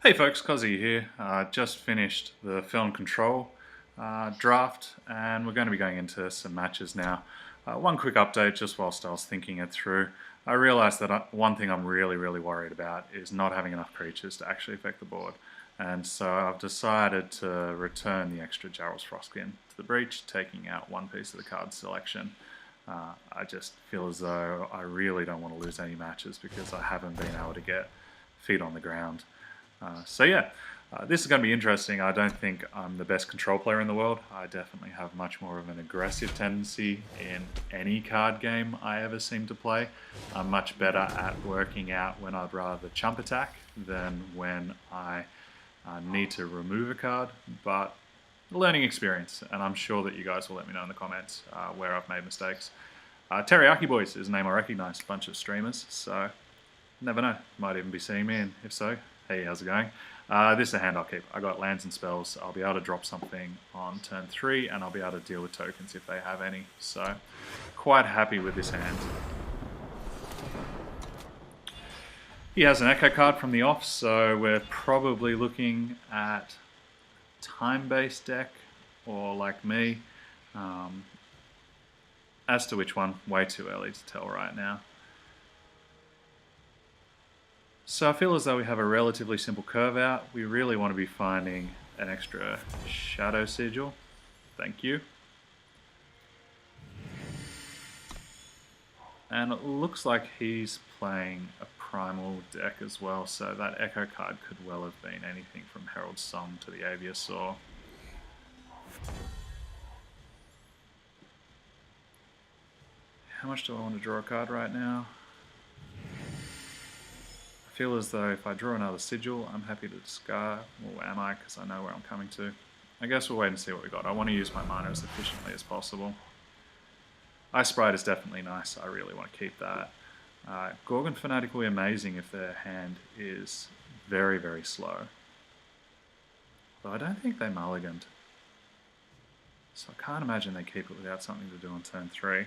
Hey folks, Kozzi here. Just finished the Feln Control draft and we're going to be going into some matches now. One quick update just whilst I was thinking it through. I realised that one thing I'm really worried about is not having enough creatures to actually affect the board. And so I've decided to return the extra Jarl's Frostkin to the breach, taking out one piece of the card selection. I just feel as though I really don't want to lose any matches because I haven't been able to get feet on the ground. This is going to be interesting. I don't think I'm the best control player in the world. I definitely have much more of an aggressive tendency in any card game I ever seem to play. I'm much better at working out when I'd rather chump attack than when I need to remove a card, but learning experience, and I'm sure that you guys will let me know in the comments where I've made mistakes. Teriyaki Boys is a name I recognise, a bunch of streamers, so never know, might even be seeing me, and if so, hey, how's it going? This is a hand I'll keep. I got lands and spells. I'll be able to drop something on turn 3, and I'll be able to deal with tokens if they have any. So, quite happy with this hand. He has an Echo card from the off, so we're probably looking at time-based deck, or like me. As to which one, way too early to tell right now. So I feel as though we have a relatively simple curve out. We really want to be finding an extra Shadow Sigil. Thank you. And it looks like he's playing a primal deck as well, so that Echo card could well have been anything from Herald's Song to the Aviasaur. How much do I want to draw a card right now? I feel as though if I draw another Sigil, I'm happy to discard. Or am I? Because I know where I'm coming to. I guess we'll wait and see what we got. I want to use my mana as efficiently as possible. Ice Sprite is definitely nice. I really want to keep that. Gorgon Fanatic will be amazing if their hand is very slow. But I don't think they mulliganed. So I can't imagine they keep it without something to do on turn 3.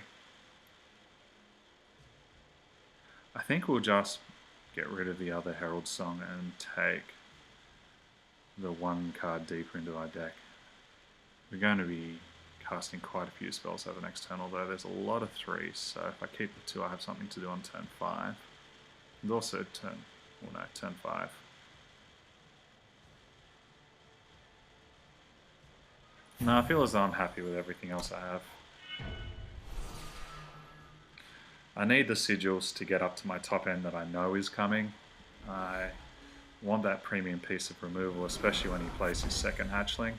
I think we'll just get rid of the other Herald Song and take the one card deeper into our deck. We're going to be casting quite a few spells over next turn, although there's a lot of 3s, so if I keep the 2 I have something to do on turn 5. And also turn 5. No, I feel as though I'm happy with everything else I have. I need the sigils to get up to my top end that I know is coming. I want that premium piece of removal, especially when he plays his second hatchling.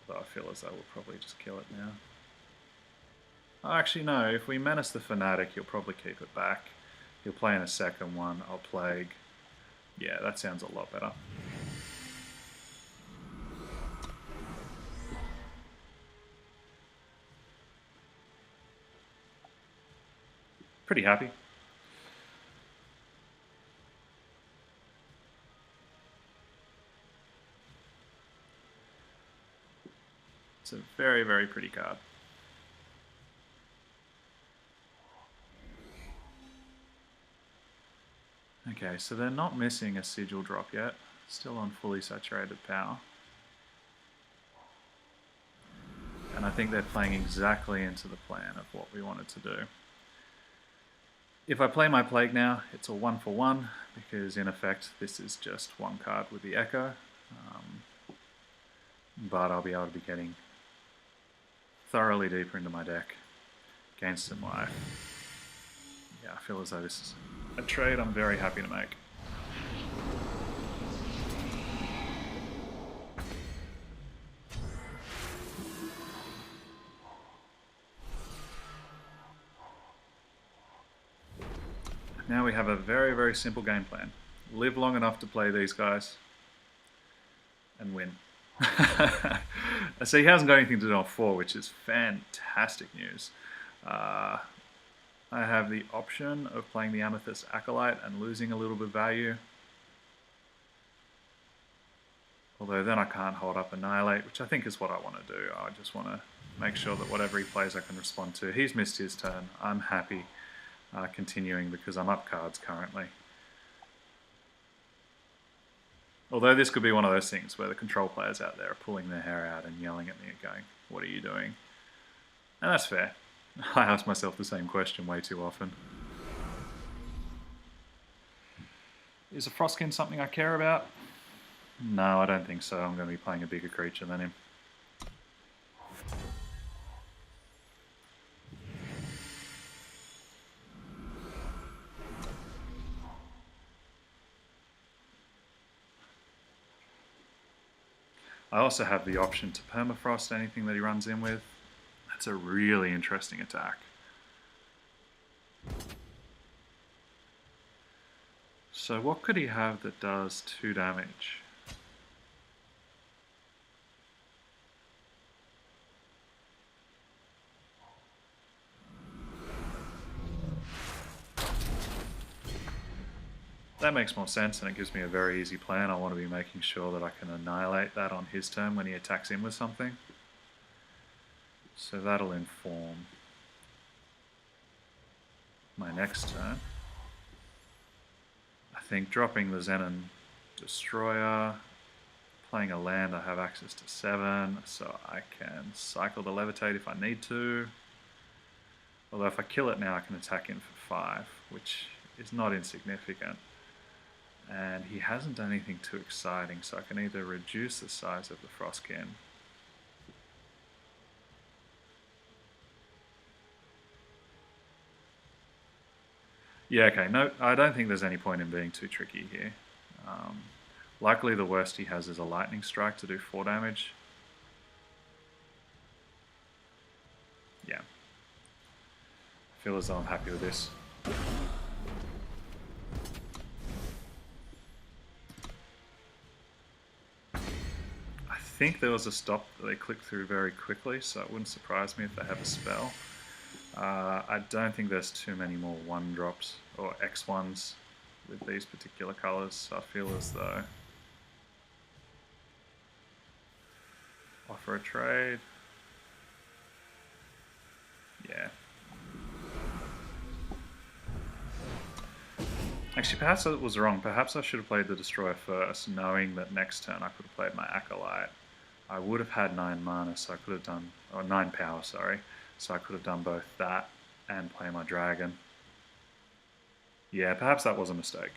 Although I feel as though we'll probably just kill it now. Oh, actually no, if we menace the Fanatic, he'll probably keep it back. He'll play in a second one, I'll Plague. Yeah, that sounds a lot better. Pretty happy. It's a very pretty card. Okay, so they're not missing a Sigil drop yet. Still on fully saturated power. And I think they're playing exactly into the plan of what we wanted to do. If I play my Plague now, it's a 1-for-1, because in effect this is just one card with the Echo. But I'll be able to be getting thoroughly deeper into my deck, gain some life. Yeah, I feel as though this is a trade I'm very happy to make. Now we have a very simple game plan. Live long enough to play these guys and win. So he hasn't got anything to do on 4, which is fantastic news. I have the option of playing the Amethyst Acolyte and losing a little bit of value. Although then I can't hold up Annihilate, which I think is what I want to do. I just want to make sure that whatever he plays I can respond to. He's missed his turn. I'm happy continuing because I'm up cards currently. Although this could be one of those things where the control players out there are pulling their hair out and yelling at me and going, "What are you doing?" And that's fair. I ask myself the same question way too often. Is a Frostkin something I care about? No, I don't think so. I'm going to be playing a bigger creature than him. I also have the option to permafrost anything that he runs in with. That's a really interesting attack. So what could he have that does 2 damage? That makes more sense, and it gives me a very easy plan. I want to be making sure that I can annihilate that on his turn when he attacks in with something. So that'll inform my next turn. I think dropping the Xenon Destroyer, playing a land, I have access to 7, so I can cycle the Levitate if I need to. Although if I kill it now, I can attack in for 5, which is not insignificant. And he hasn't done anything too exciting, so I can either reduce the size of the Frostkin. Yeah, okay, no, I don't think there's any point in being too tricky here. Likely the worst he has is a Lightning Strike to do 4 damage. Yeah. I feel as though I'm happy with this. I think there was a stop that they clicked through very quickly, so it wouldn't surprise me if they have a spell. I don't think there's too many more 1-drops or X1s with these particular colours, so I feel as though offer a trade. Yeah. Actually, perhaps I was wrong. Perhaps I should have played the Destroyer first, knowing that next turn I could have played my Acolyte. I would have had 9 mana, so I could have done, or 9 power, sorry. So I could have done both that and play my Dragon. Yeah, perhaps that was a mistake.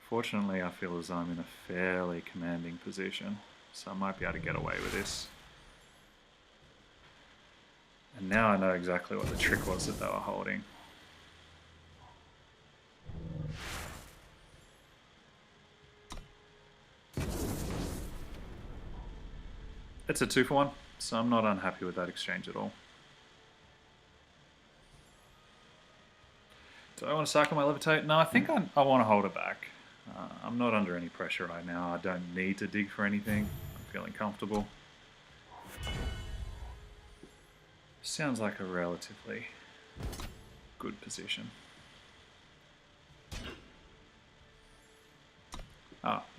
Fortunately, I feel as though I'm in a fairly commanding position, so I might be able to get away with this. And now I know exactly what the trick was that they were holding. It's a 2-for-1, so I'm not unhappy with that exchange at all. Do I want to cycle my Levitate? No, I think I want to hold it back. I'm not under any pressure right now. I don't need to dig for anything. I'm feeling comfortable. Sounds like a relatively good position.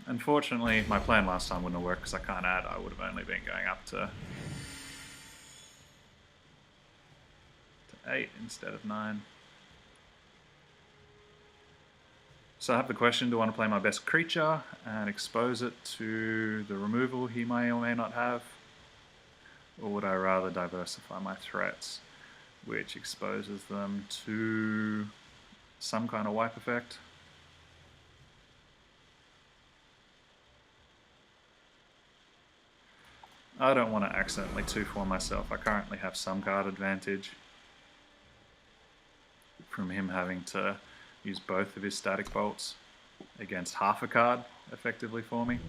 Unfortunately, my plan last time wouldn't have worked because I can't add. I would have only been going up to 8 instead of 9. So I have the question, do I want to play my best creature and expose it to the removal he may or may not have? Or would I rather diversify my threats, which exposes them to some kind of wipe effect? I don't want to accidentally 2-for myself. I currently have some card advantage from him having to use both of his static bolts against half a card effectively for me.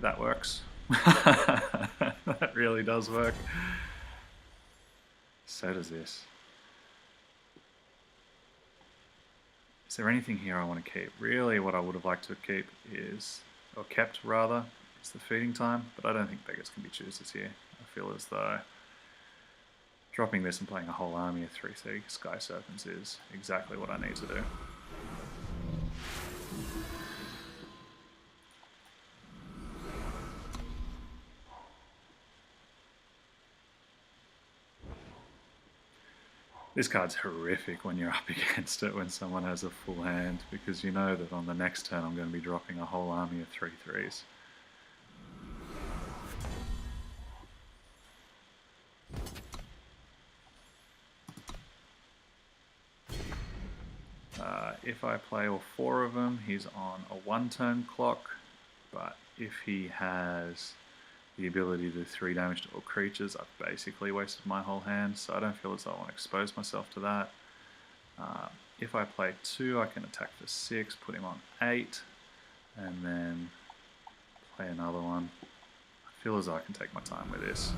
That works. That really does work. So does this. Is there anything here I want to keep? Really what I would have liked to keep is, or kept rather, is the feeding time, but I don't think beggars can be choosers here. I feel as though dropping this and playing a whole army of 3/30 Sky Serpents is exactly what I need to do. This card's horrific when you're up against it when someone has a full hand, because you know that on the next turn I'm going to be dropping a whole army of 3/3s. If I play all 4 of them, he's on a 1-turn clock, but if he has the ability to do 3 damage to all creatures, I've basically wasted my whole hand, so I don't feel as though I want to expose myself to that. If I play 2, I can attack for 6, put him on 8, and then play another one. I feel as though I can take my time with this.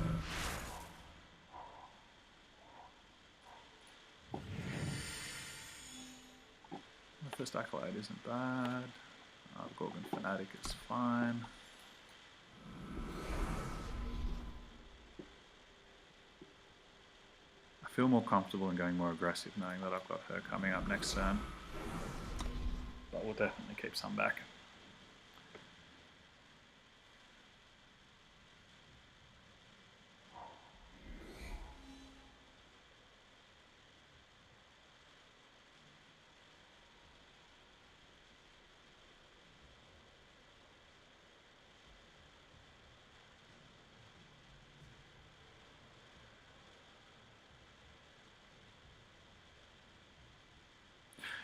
The first Acolyte isn't bad. Gorgon Fanatic is fine. I feel more comfortable in going more aggressive knowing that I've got her coming up next turn. But we'll definitely keep some back.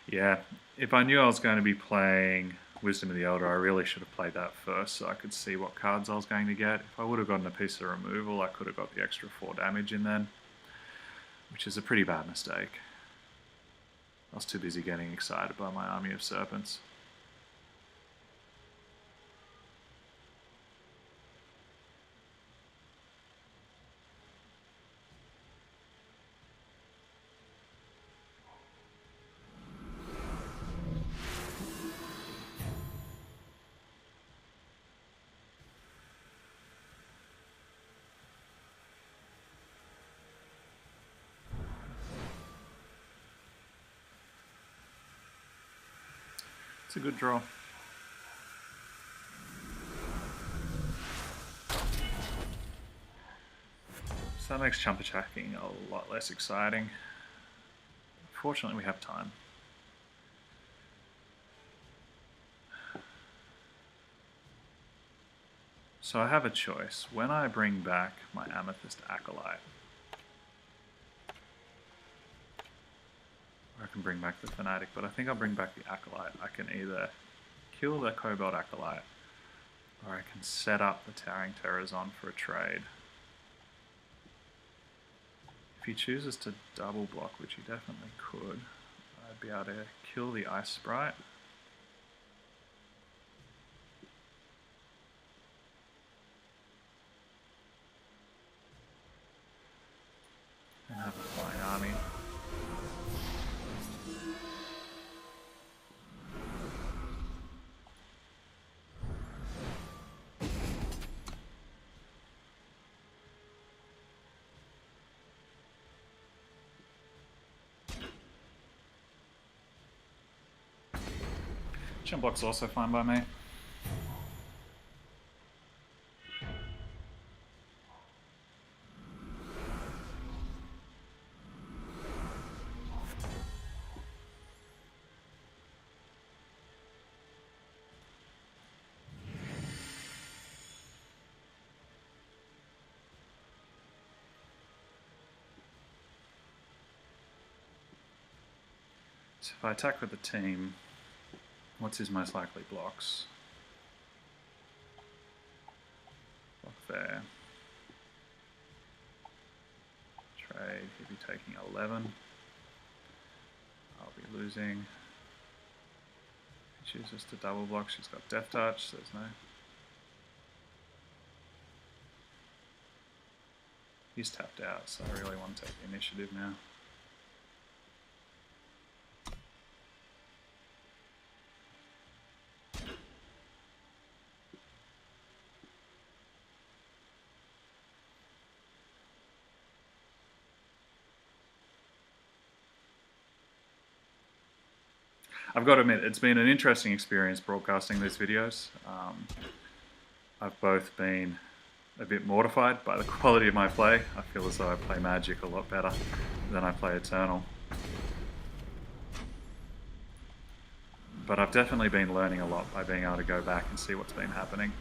Yeah, if I knew I was going to be playing Wisdom of the Elder, I really should have played that first so I could see what cards I was going to get. If I would have gotten a piece of removal, I could have got the extra 4 damage in then, which is a pretty bad mistake. I was too busy getting excited by my army of serpents. It's a good draw. So that makes chump attacking a lot less exciting. Fortunately, we have time. So I have a choice. When I bring back my Amethyst Acolyte, or I can bring back the Fanatic, but I think I'll bring back the Acolyte. I can either kill the Cobalt Acolyte, or I can set up the Towering Terrors on for a trade. If he chooses to double block, which he definitely could, I'd be able to kill the Ice Sprite. And have a flying army. Chump block's also fine by me. So if I attack with the team, what's his most likely blocks? Block there. Trade, he'd be taking 11. I'll be losing. He chooses to double block, she's got Death Touch, so there's no... He's tapped out, so I really want to take the initiative now. I've got to admit, it's been an interesting experience broadcasting these videos. I've both been a bit mortified by the quality of my play. I feel as though I play Magic a lot better than I play Eternal. But I've definitely been learning a lot by being able to go back and see what's been happening.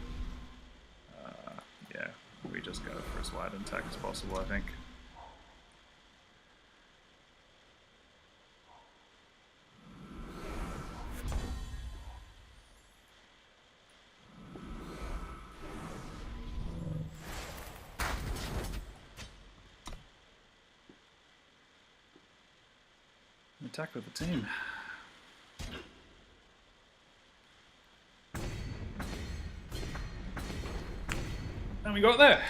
Yeah, we just go for as wide an attack as possible, I think. Attack with the team. And we got there.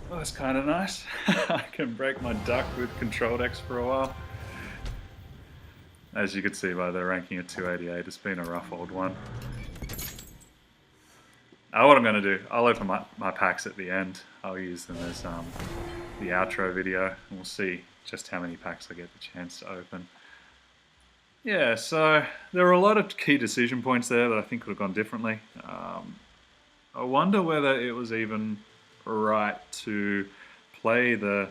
Well, that's kind of nice. I can break my duck with control decks for a while. As you can see by the ranking of 288, it's been a rough old one. What I'm going to do, I'll open my packs at the end. I'll use them as the outro video, and we'll see just how many packs I get the chance to open. Yeah, so there were a lot of key decision points there that I think could have gone differently. I wonder whether it was even right to play the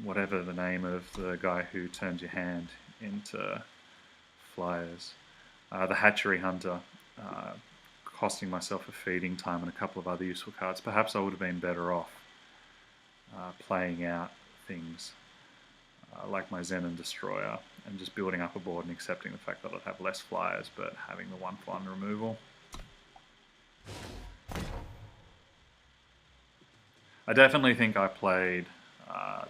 whatever the name of the guy who turned your hand into flyers, the Hatchery Hunter, costing myself a feeding time and a couple of other useful cards. Perhaps I would have been better off playing out things like my Zen Destroyer and just building up a board and accepting the fact that I'd have less flyers but having the 1/1 removal. I definitely think I played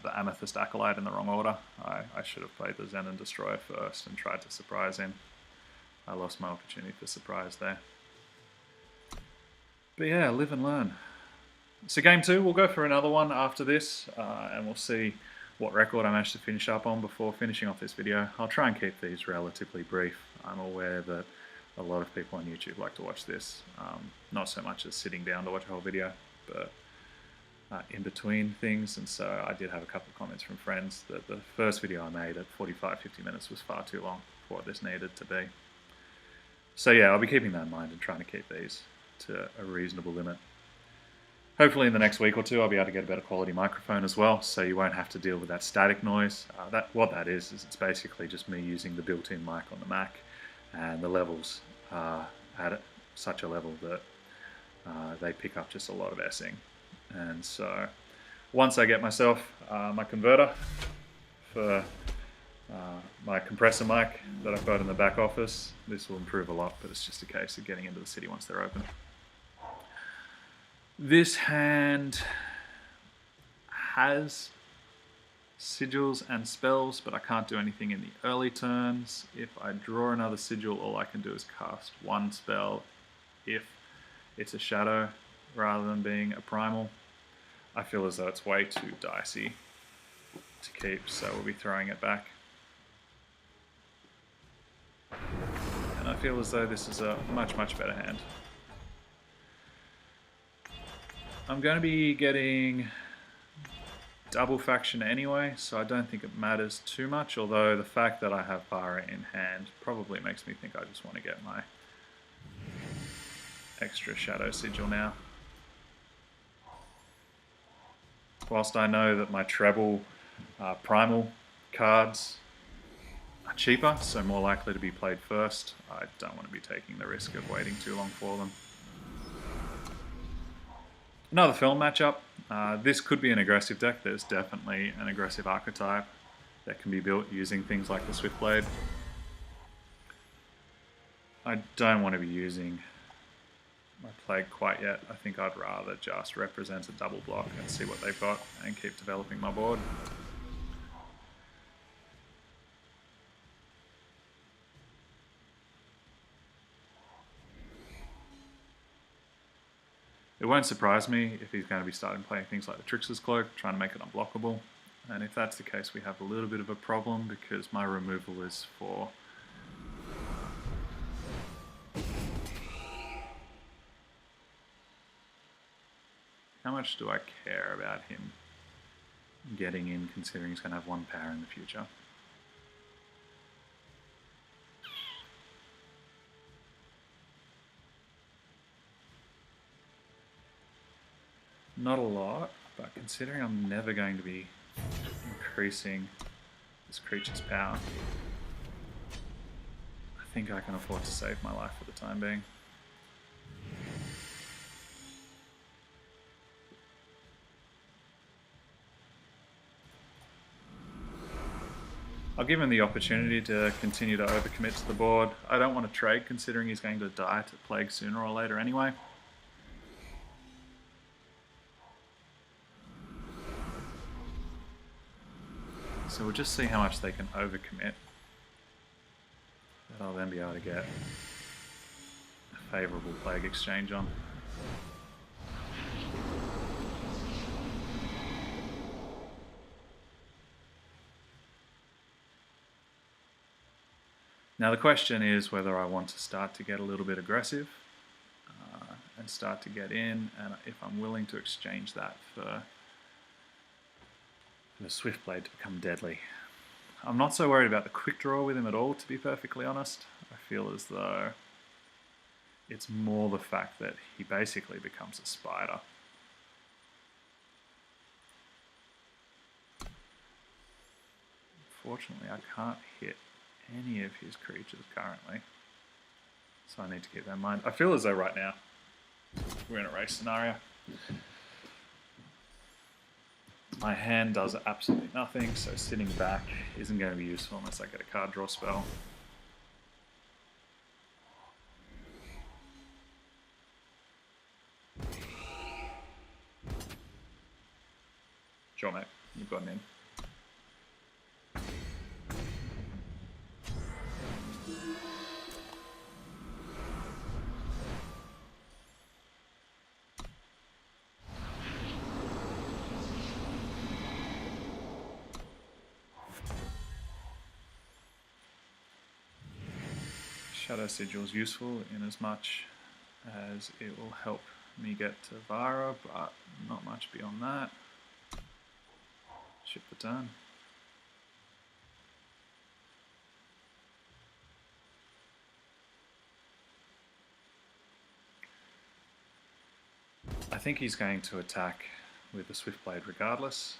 the Amethyst Acolyte in the wrong order. I should have played the Zen Destroyer first and tried to surprise him. I lost my opportunity for surprise there. But yeah, live and learn. So game 2, we'll go for another one after this, and we'll see what record I managed to finish up on before finishing off this video. I'll try and keep these relatively brief. I'm aware that a lot of people on YouTube like to watch this, not so much as sitting down to watch a whole video, but in between things. And so I did have a couple of comments from friends that the first video I made at 45-50 minutes was far too long for what this needed to be. So yeah, I'll be keeping that in mind and trying to keep these to a reasonable limit. Hopefully in the next week or two I'll be able to get a better quality microphone as well, so you won't have to deal with that static noise. What that is it's basically just me using the built-in mic on the Mac, and the levels are at such a level that they pick up just a lot of S-ing. And so once I get myself my converter for my compressor mic that I've got in the back office, this will improve a lot, but it's just a case of getting into the city once they're open. This hand has sigils and spells, but I can't do anything in the early turns. If I draw another sigil, all I can do is cast one spell if it's a shadow rather than being a primal. I feel as though it's way too dicey to keep, so we'll be throwing it back. And I feel as though this is a much, much better hand. I'm going to be getting double faction anyway, so I don't think it matters too much, although the fact that I have Bara in hand probably makes me think I just want to get my extra shadow sigil now. Whilst I know that my treble primal cards are cheaper, so more likely to be played first, I don't want to be taking the risk of waiting too long for them. Another Feln matchup. This could be an aggressive deck. There's definitely an aggressive archetype that can be built using things like the Swiftblade. I don't want to be using my Plague quite yet. I think I'd rather just represent a double block and see what they've got and keep developing my board. It won't surprise me if he's going to be starting playing things like the Trickster's Cloak, trying to make it unblockable. And if that's the case, we have a little bit of a problem because my removal is for how much do I care about him getting in, considering he's going to have 1 power in the future? Not a lot, but considering I'm never going to be increasing this creature's power, I think I can afford to save my life for the time being. I'll give him the opportunity to continue to overcommit to the board. I don't want to trade considering he's going to die to plague sooner or later anyway. So we'll just see how much they can overcommit. That I'll then be able to get a favourable plague exchange on. Now the question is whether I want to start to get a little bit aggressive and start to get in, and if I'm willing to exchange that for the Swiftblade to become deadly. I'm not so worried about the quick draw with him at all, to be perfectly honest. I feel as though it's more the fact that he basically becomes a spider. Unfortunately, I can't hit any of his creatures currently, so I need to keep that in mind. I feel as though right now we're in a race scenario. My hand does absolutely nothing, so sitting back isn't going to be useful unless I get a card draw spell. Sure, mate, you've gotten in. Shadow Sigil is useful in as much as it will help me get to Vara, but not much beyond that. Ship the turn. I think he's going to attack with the Swiftblade regardless,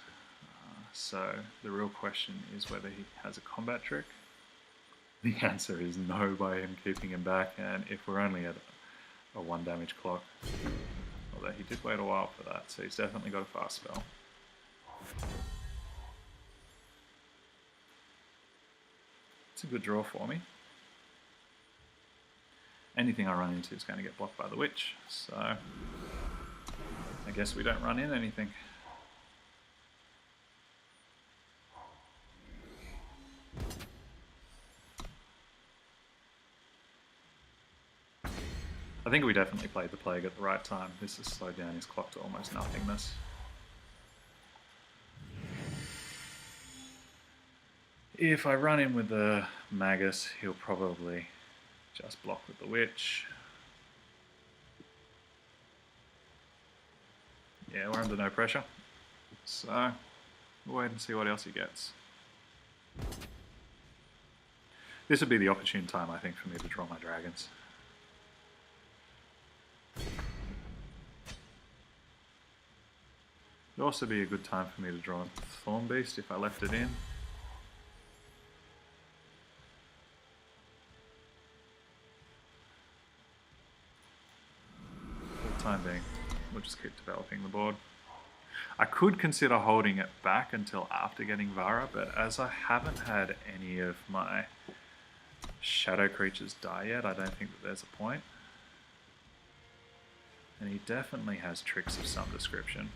so the real question is whether he has a combat trick. The answer is no by him keeping him back, and if we're only at a 1 damage clock, although he did wait a while for that, so he's definitely got a fast spell. It's a good draw for me. Anything I run into is going to get blocked by the Witch, so I guess we don't run in anything. I think we definitely played the Plague at the right time. This has slowed down his clock to almost nothingness. If I run in with the Magus, he'll probably just block with the Witch. Yeah, we're under no pressure. So, we'll wait and see what else he gets. This would be the opportune time, I think, for me to draw my dragons. It would also be a good time for me to draw Thorn Beast if I left it in. For the time being, we'll just keep developing the board. I could consider holding it back until after getting Vara, but as I haven't had any of my shadow creatures die yet, I don't think that there's a point. And he definitely has tricks of some description.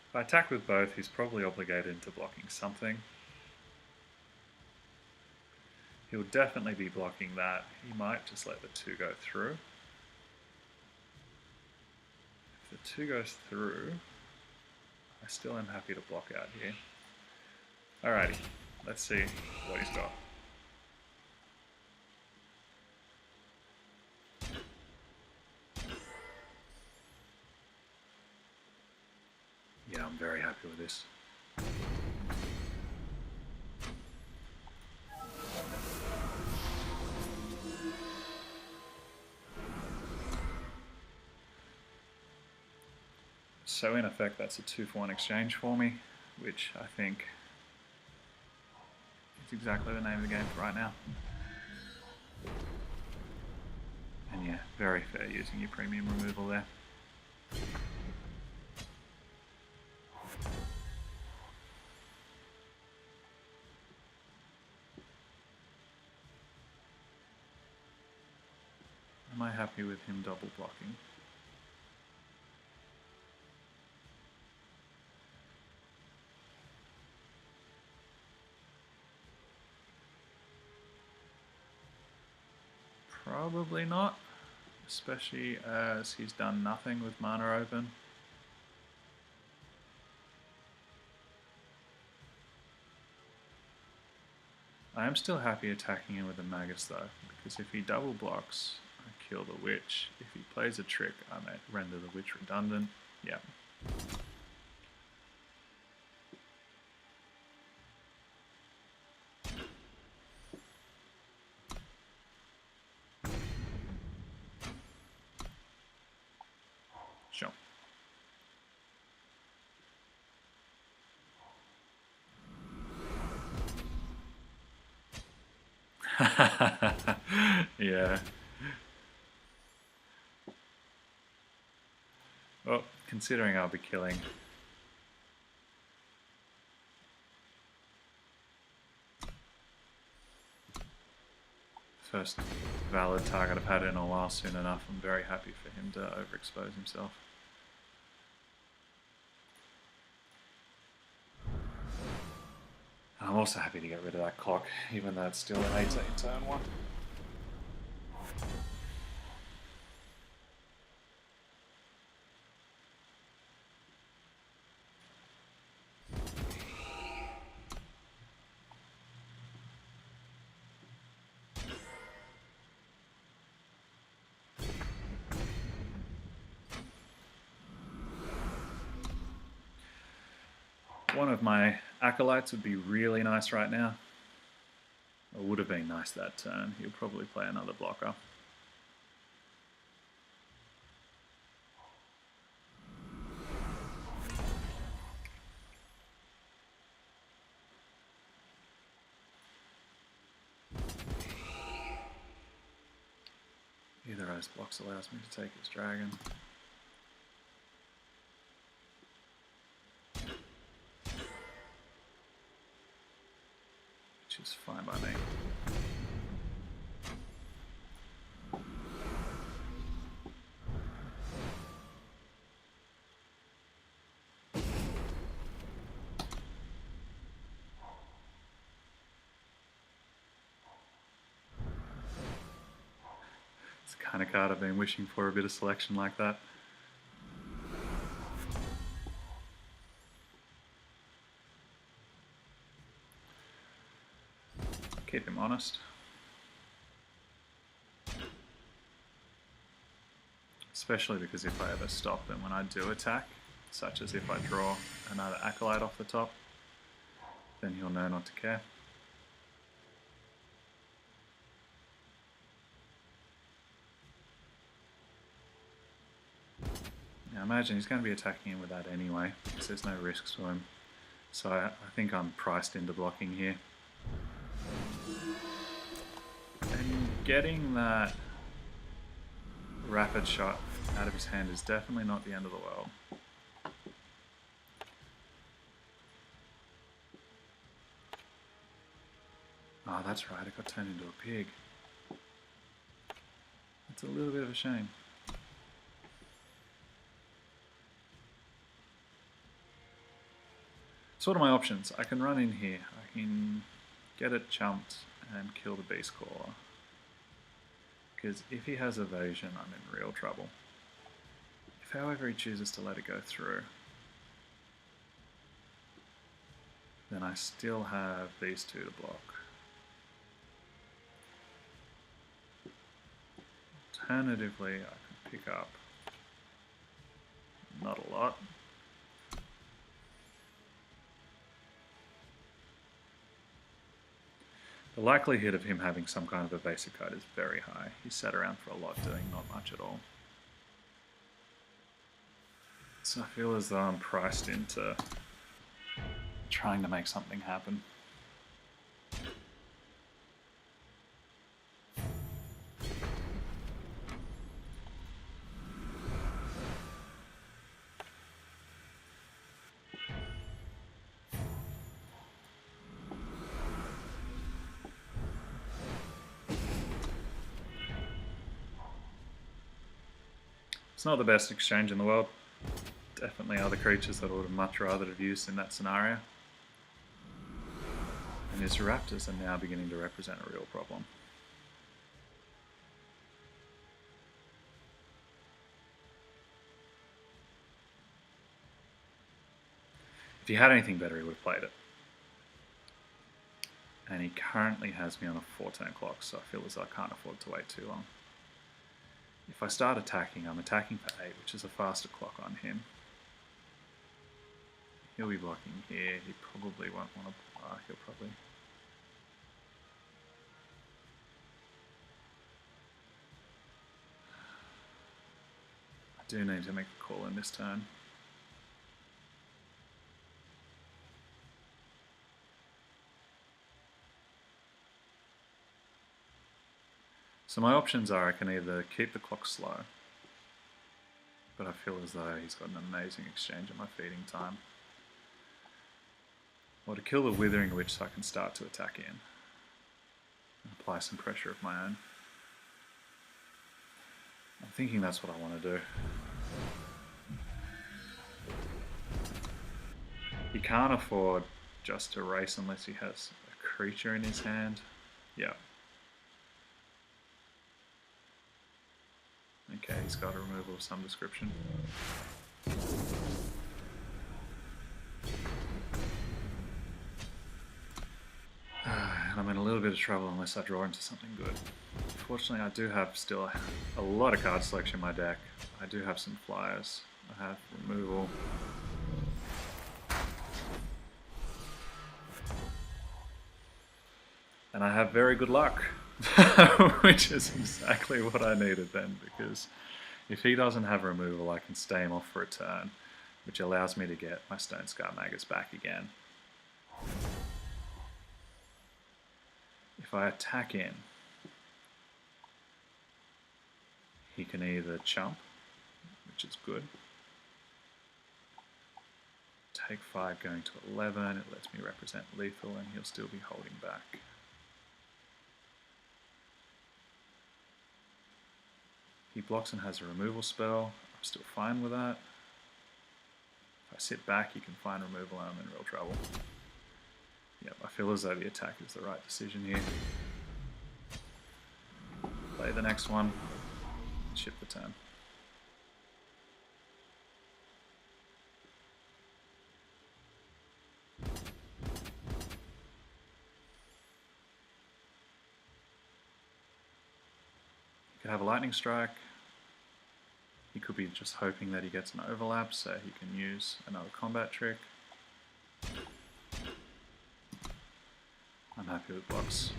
If I attack with both, he's probably obligated into blocking something. He'll definitely be blocking that. He might just let the 2 go through. If the 2 goes through, I still am happy to block out here. Alrighty, let's see what he's got. Yeah, I'm very happy with this. So in effect that's a 2-for-1 exchange for me, which I think is exactly the name of the game for right now. And yeah, very fair using your premium removal there. Am I happy with him double blocking? Probably not, especially as he's done nothing with mana open. I am still happy attacking him with a Magus though, because if he double blocks, I kill the Witch. If he plays a trick, I may render the Witch redundant. Yeah. Sure. Yeah. Well, considering I'll be killing first valid target I've had in a while soon enough, I'm very happy for him to overexpose himself. I'm also happy to get rid of that clock, even though it's still an 18 turn one. One of my acolytes would be really nice right now. It would have been nice that turn. He'll probably play another blocker. Either of those blocks allows me to take his dragon. Which is fine by me. It's the kind of card I've been wishing for, a bit of selection like that. Keep him honest. Especially because if I ever stop them when I do attack, such as if I draw another acolyte off the top, then he'll know not to care. Now I imagine he's going to be attacking him with that anyway, because there's no risks to him. So I think I'm priced into blocking here. And getting that rapid shot out of his hand is definitely not the end of the world. Oh, that's right, it got turned into a pig. It's a little bit of a shame. So what are my options? I can run in here, I can get it chumped and kill the Beast Caller. Because if he has evasion, I'm in real trouble. If however he chooses to let it go through, then I still have these two to block. Alternatively, I could pick up not a lot. The likelihood of him having some kind of evasive card is very high. He's sat around for a lot doing not much at all. So I feel as though I'm priced into trying to make something happen. It's not the best exchange in the world. Definitely other creatures that I would have much rather have used in that scenario. And his raptors are now beginning to represent a real problem. If he had anything better, he would have played it. And he currently has me on a 4-turn clock, so I feel as though I can't afford to wait too long. If I start attacking, I'm attacking for 8, which is a faster clock on him. He'll be blocking here. He probably won't want to block. He'll probably... I do need to make a call in this turn. So my options are I can either keep the clock slow, but I feel as though he's got an amazing exchange at my feeding time, or to kill the Withering Witch so I can start to attack in and apply some pressure of my own. I'm thinking that's what I want to do. He can't afford just to race unless he has a creature in his hand. Yeah. Okay, he's got a removal of some description. And I'm in a little bit of trouble unless I draw into something good. Fortunately, I do have still a lot of card selection in my deck. I do have some flyers. I have removal. And I have very good luck. Which is exactly what I needed then, because if he doesn't have removal, I can stay him off for a turn, which allows me to get my Stone Scar Magus back again. If I attack in, he can either chump, which is good, take 5 going to 11, it lets me represent lethal, and he'll still be holding back. He blocks and has a removal spell. I'm still fine with that. If I sit back, he can find removal and I'm in real trouble. Yep, I feel as though the attack is the right decision here. Play the next one, and ship the turn. He could have a lightning strike. He could be just hoping that he gets an overlap so he can use another combat trick. I'm happy with blocks.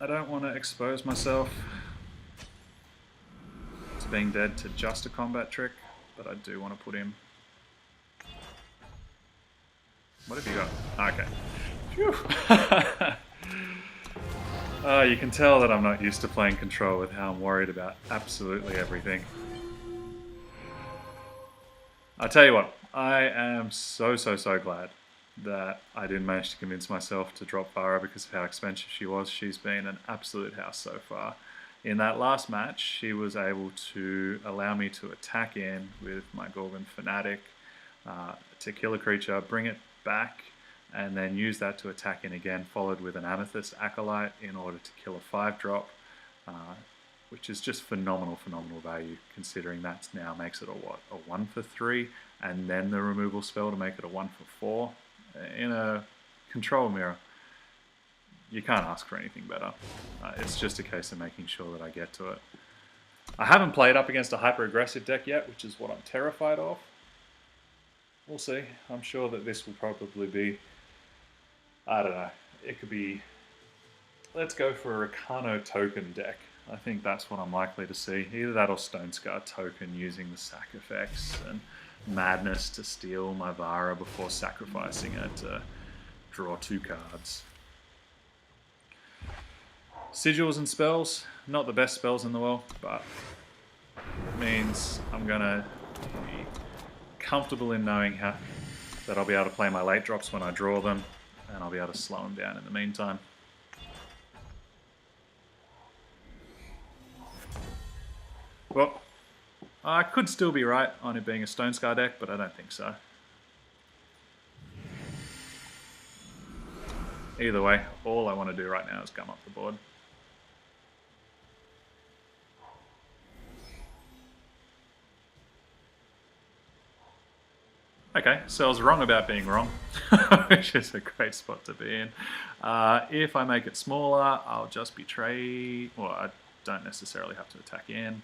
I don't want to expose myself to being dead to just a combat trick, but I do want to put him. What have you got? Okay. Phew. You can tell that I'm not used to playing Control with how I'm worried about absolutely everything. I'll tell you what, I am so glad that I didn't manage to convince myself to drop Farah because of how expensive she was. She's been an absolute house so far. In that last match, she was able to allow me to attack in with my Gorgon Fanatic to kill a creature, bring it back, and then use that to attack in again, followed with an Amethyst Acolyte in order to kill a 5-drop, which is just phenomenal value, considering that now makes it a 1 for 3, and then the removal spell to make it a 1 for 4 in a Control mirror. you can't ask for anything better. It's just a case of making sure that I get to it. I haven't played up against a hyper-aggressive deck yet, which is what I'm terrified of. We'll see. I'm sure that this will probably be, I don't know, it could be, let's go for a Rakano token deck. I think that's what I'm likely to see. Either that or Stone Scar token using the sack effects and madness to steal my Vara before sacrificing it to draw 2 cards. Sigils and spells, not the best spells in the world, but it means I'm going to be comfortable in knowing that I'll be able to play my late drops when I draw them, and I'll be able to slow them down in the meantime. Well, I could still be right on it being a Stone Scar deck, but I don't think so. Either way, all I want to do right now is gum up the board. Okay, so I was wrong about being wrong, which is a great spot to be in. If I make it smaller, I'll just betray. Well, I don't necessarily have to attack in.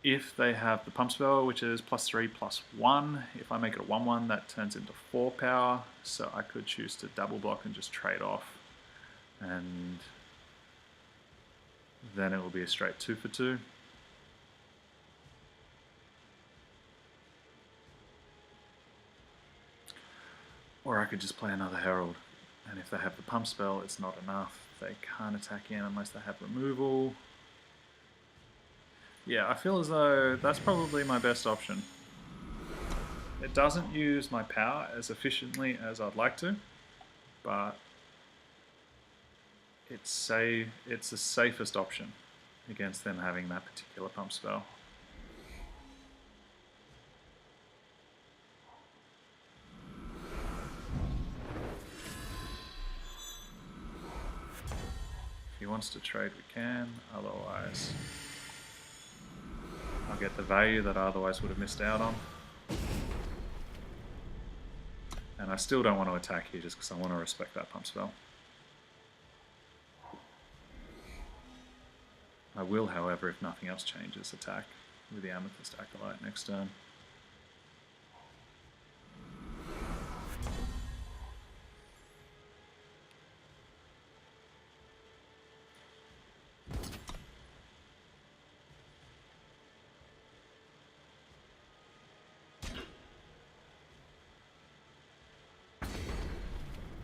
If they have the pump spell, which is +3/+1, if I make it a 1/1, that turns into 4 power. So I could choose to double block and just trade off, and then it will be a straight 2 for 2. Or I could just play another Herald, and if they have the pump spell, it's not enough. They can't attack in unless they have removal. Yeah, I feel as though that's probably my best option. It doesn't use my power as efficiently as I'd like to, but it's the safest option against them having that particular pump spell. If he wants to trade, we can. Otherwise, I'll get the value that I otherwise would have missed out on. And I still don't want to attack here just because I want to respect that pump spell. I will, however, if nothing else changes, attack with the Amethyst Acolyte next turn.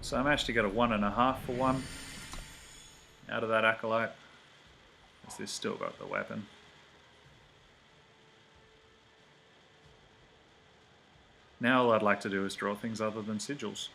So I managed to get a 1.5 for 1 out of that Acolyte, as this still got the weapon. Now all I'd like to do is draw things other than sigils.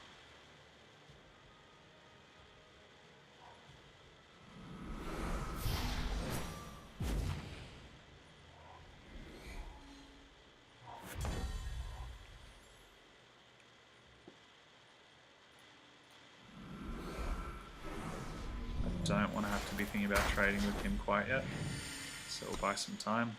Don't want to have to be thinking about trading with him quite yet, so we'll buy some time.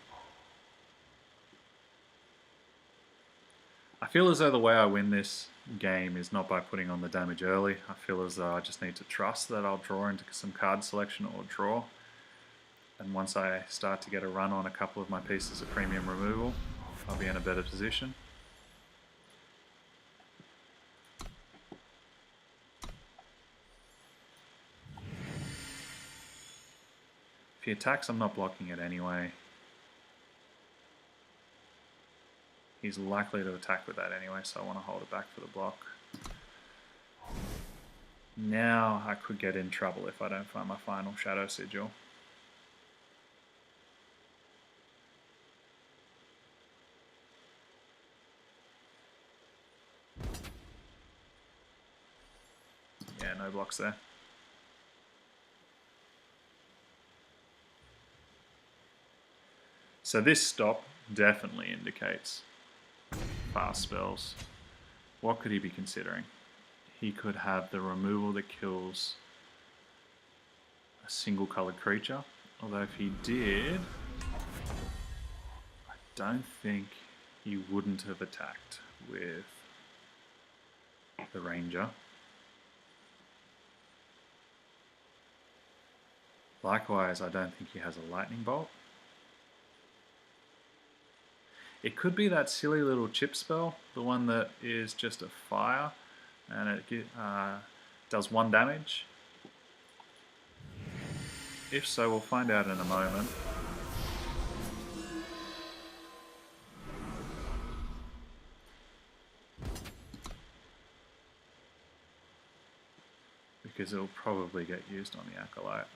I feel as though the way I win this game is not by putting on the damage early. I feel as though I just need to trust that I'll draw into some card selection or draw, and once I start to get a run on a couple of my pieces of premium removal, I'll be in a better position. If he attacks, I'm not blocking it anyway. He's likely to attack with that anyway, so I want to hold it back for the block. Now I could get in trouble if I don't find my final Shadow Sigil. Yeah, no blocks there. So this stop definitely indicates fast spells. What could he be considering? He could have the removal that kills a single colored creature. Although if he did, I don't think he wouldn't have attacked with the Ranger. Likewise, I don't think he has a lightning bolt. It could be that silly little chip spell, the one that is just a fire, and it does 1 damage. If so, we'll find out in a moment. Because it'll probably get used on the Acolyte.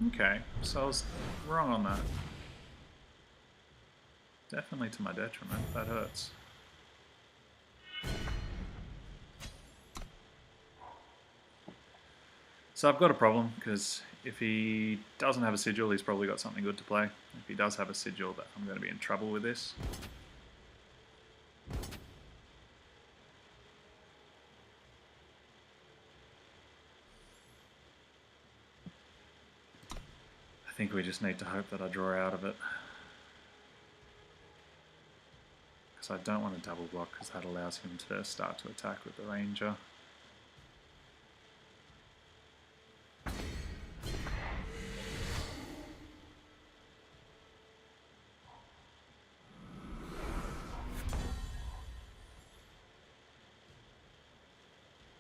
Okay, so I was wrong on that. Definitely to my detriment, that hurts. So I've got a problem, because if he doesn't have a sigil, he's probably got something good to play. If he does have a sigil, I'm going to be in trouble with this. I think we just need to hope that I draw out of it. Because I don't want to double block, because that allows him to start to attack with the Ranger.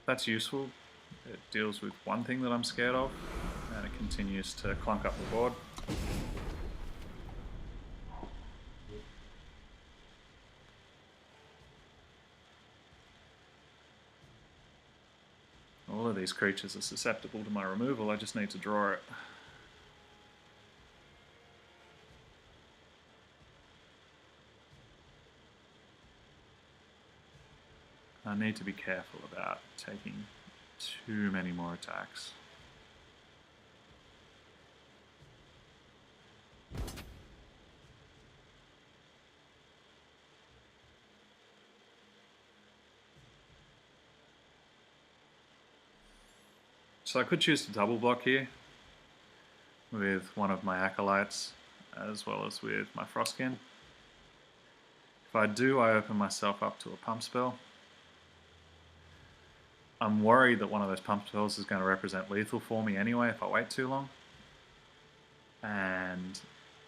That's useful. It deals with one thing that I'm scared of, and it continues to clunk up the board. All of these creatures are susceptible to my removal, I just need to draw it. I need to be careful about taking too many more attacks. So I could choose to double block here with one of my Acolytes as well as with my Frostkin. If I do, I open myself up to a pump spell. I'm worried that one of those pump spells is going to represent lethal for me anyway if I wait too long. And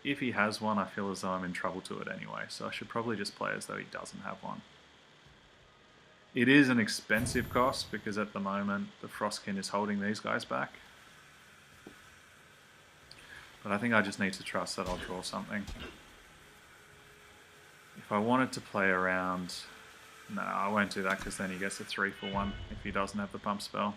if he has one, I feel as though I'm in trouble to it anyway, so I should probably just play as though he doesn't have one. It is an expensive cost because at the moment the Frostkin is holding these guys back. But I think I just need to trust that I'll draw something. If I wanted to play around... No, I won't do that because then he gets a 3 for 1 if he doesn't have the pump spell.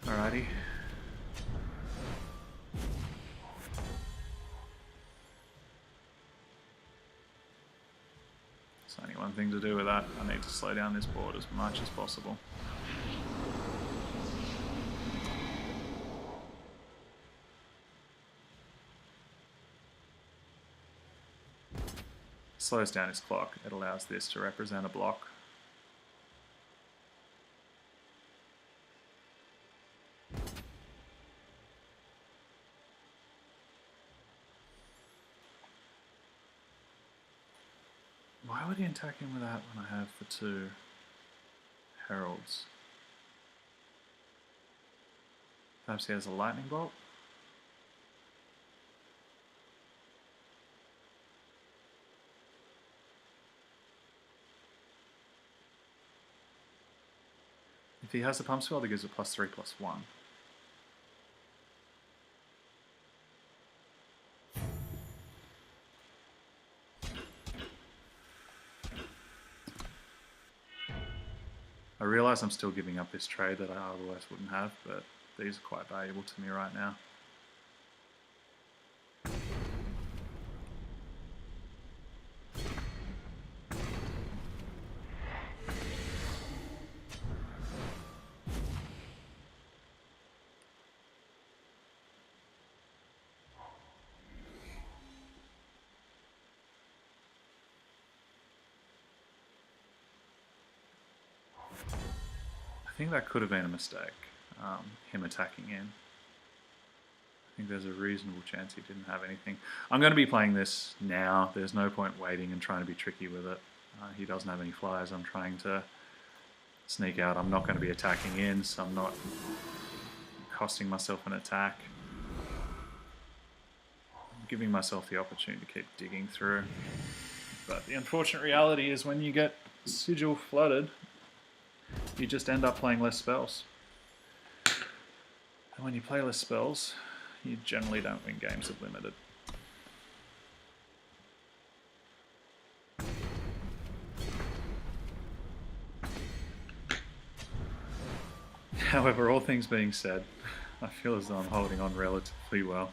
Alrighty. There's only one thing to do with that. I need to slow down this board as much as possible. Slows down his clock. It allows this to represent a block. Why would he attack him with that when I have the 2 heralds? Perhaps he has a lightning bolt? If he has a pump spell, that gives it +3/+1. I realise I'm still giving up this trade that I otherwise wouldn't have, but these are quite valuable to me right now. think that could have been a mistake, him attacking in. I think there's a reasonable chance he didn't have anything. I'm going to be playing this now. There's no point waiting and trying to be tricky with it. He doesn't have any flyers. I'm trying to sneak out. I'm not going to be attacking in, so I'm not costing myself an attack. I'm giving myself the opportunity to keep digging through. But the unfortunate reality is when you get sigil flooded, you just end up playing less spells. And when you play less spells, you generally don't win games of limited. However, all things being said, I feel as though I'm holding on relatively well.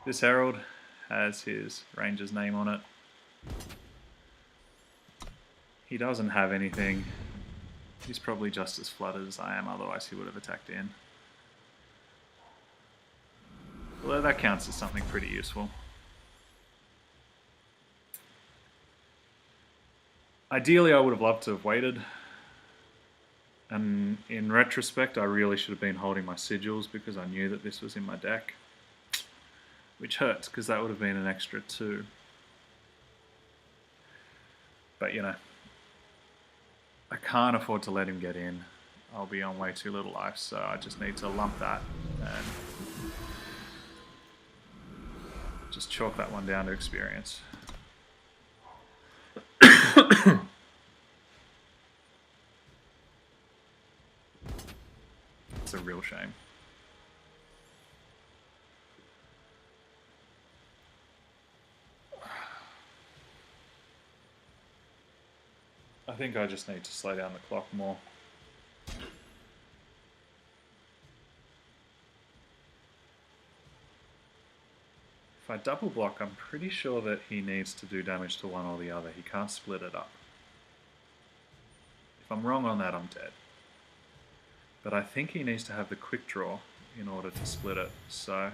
This Herald has his ranger's name on it. He doesn't have anything. He's probably just as flooded as I am, otherwise he would have attacked in. Although that counts as something pretty useful. Ideally, I would have loved to have waited. And in retrospect, I really should have been holding my sigils because I knew that this was in my deck. Which hurts, because that would have been an extra 2. But, you know, I can't afford to let him get in. I'll be on way too little life, so I just need to lump that and just chalk that one down to experience. It's a real shame. I think I just need to slow down the clock more. If I double block, I'm pretty sure that he needs to do damage to one or the other. He can't split it up. If I'm wrong on that, I'm dead. But I think he needs to have the quick draw in order to split it, so I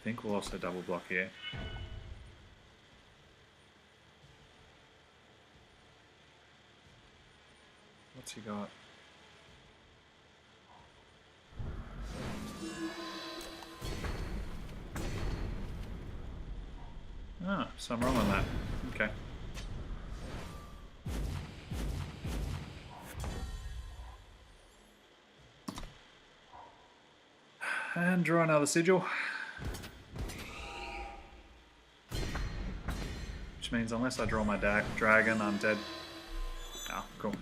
think we'll also double block here. What's he got? Ah, so I'm wrong on that. Okay. And draw another sigil. Which means unless I draw my dragon, I'm dead. Oh, cool.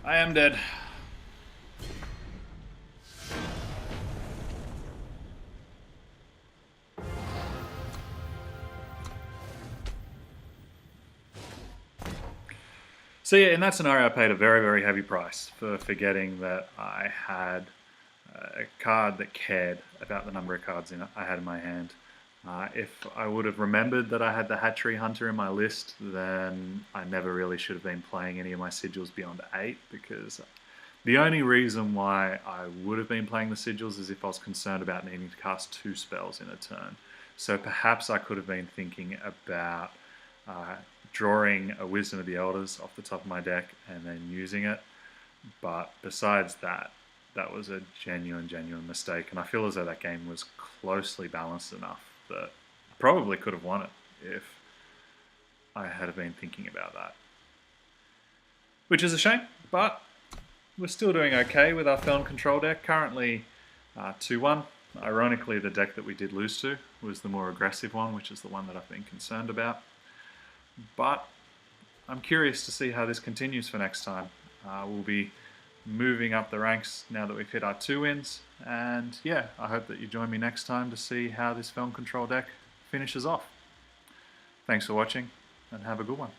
I am dead. So yeah, in that scenario I paid a very, very heavy price for forgetting that I had a card that cared about the number of cards I had in my hand. If I would have remembered that I had the Hatchery Hunter in my list, then I never really should have been playing any of my sigils beyond 8, because the only reason why I would have been playing the sigils is if I was concerned about needing to cast 2 spells in a turn. So perhaps I could have been thinking about drawing a Wisdom of the Elders off the top of my deck and then using it. But besides that, that was a genuine mistake, and I feel as though that game was closely balanced enough that I probably could have won it if I had been thinking about that. Which is a shame, but we're still doing okay with our Feln control deck. Currently 2-1. Ironically, the deck that we did lose to was the more aggressive one, which is the one that I've been concerned about. But I'm curious to see how this continues for next time. We'll be moving up the ranks now that we've hit our 2 wins, and yeah, I hope that you join me next time to see how this Feln control deck finishes off. Thanks for watching, and have a good one.